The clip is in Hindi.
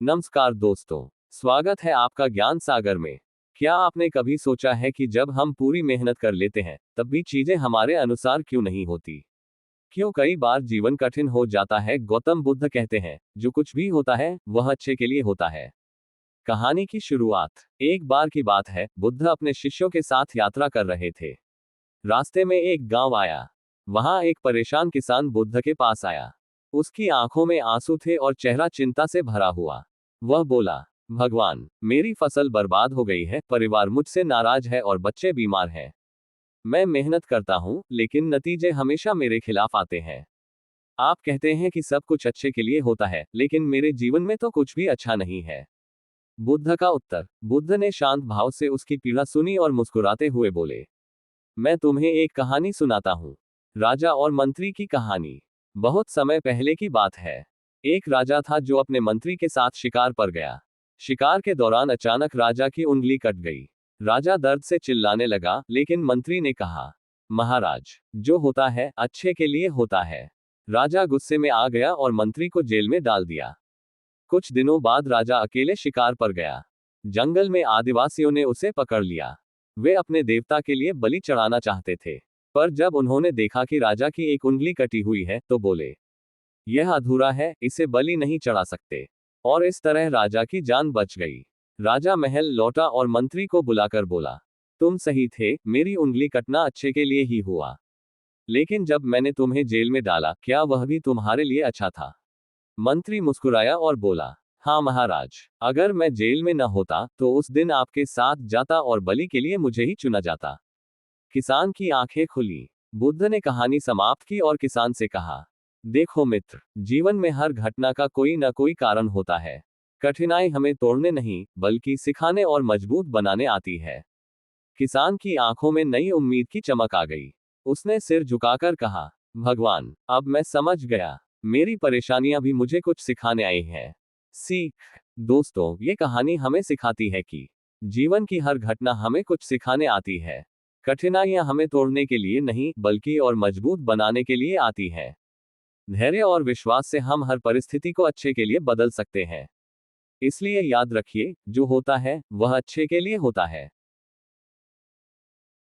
नमस्कार दोस्तों, स्वागत है आपका ज्ञान सागर में। क्या आपने कभी सोचा है कि जब हम पूरी मेहनत कर लेते हैं तब भी चीजें हमारे अनुसार क्यों नहीं होती? क्यों कई बार जीवन कठिन हो जाता है? गौतम बुद्ध कहते हैं, जो कुछ भी होता है वह अच्छे के लिए होता है। कहानी की शुरुआत। एक बार की बात है, बुद्ध अपने शिष्यों के साथ यात्रा कर रहे थे। रास्ते में एक गांव आया। वहां एक परेशान किसान बुद्ध के पास आया। उसकी आंखों में आंसू थे और चेहरा चिंता से भरा हुआ। वह बोला, भगवान, मेरी फसल बर्बाद हो गई है, परिवार मुझसे नाराज है और बच्चे बीमार हैं। मैं मेहनत करता हूँ लेकिन नतीजे हमेशा मेरे खिलाफ आते हैं। आप कहते हैं कि सब कुछ अच्छे के लिए होता है, लेकिन मेरे जीवन में तो कुछ भी अच्छा नहीं है। बुद्ध का उत्तर। बुद्ध ने शांत भाव से उसकी पीड़ा सुनी और मुस्कुराते हुए बोले, मैं तुम्हें एक कहानी सुनाता हूँ। राजा और मंत्री की कहानी। बहुत समय पहले की बात है। एक राजा था जो अपने मंत्री के साथ शिकार पर गया। शिकार के दौरान अचानक राजा की उंगली कट गई। राजा दर्द से चिल्लाने लगा, लेकिन मंत्री ने कहा, महाराज, जो होता है अच्छे के लिए होता है। राजा गुस्से में आ गया और मंत्री को जेल में डाल दिया। कुछ दिनों बाद राजा अकेले शिकार पर गया। जंगल में आदिवासियों ने उसे पकड़ लिया। वे अपने देवता के लिए बलि चढ़ाना चाहते थे। पर जब उन्होंने देखा कि राजा की एक उंगली कटी हुई है तो बोले, यह अधूरा है, इसे बलि नहीं चढ़ा सकते। और इस तरह राजा की जान बच गई। राजा महल लौटा और मंत्री को बुलाकर बोला, तुम सही थे, मेरी उंगली कटना अच्छे के लिए ही हुआ। लेकिन जब मैंने तुम्हें जेल में डाला, क्या वह भी तुम्हारे लिए अच्छा था? मंत्री मुस्कुराया और बोला, हाँ महाराज, अगर मैं जेल में न होता तो उस दिन आपके साथ जाता और बलि के लिए मुझे ही चुना जाता। किसान की आंखें खुली। बुद्ध ने कहानी समाप्त की और किसान से कहा, देखो मित्र, जीवन में हर घटना का कोई न कोई कारण होता है। कठिनाई हमें तोड़ने नहीं, बल्कि सिखाने और मजबूत बनाने आती है। किसान की आंखों में नई उम्मीद की चमक आ गई। उसने सिर झुकाकर कहा, भगवान, अब मैं समझ गया। मेरी परेशानियां भी मुझे कुछ सिखाने आई हैं। सीख। दोस्तों, ये कहानी हमें सिखाती है कि जीवन की हर घटना हमें कुछ सिखाने आती है। कठिनाइयां हमें तोड़ने के लिए नहीं, बल्कि और मजबूत बनाने के लिए आती है। धैर्य और विश्वास से हम हर परिस्थिति को अच्छे के लिए बदल सकते हैं। इसलिए याद रखिए, जो होता है वह अच्छे के लिए होता है।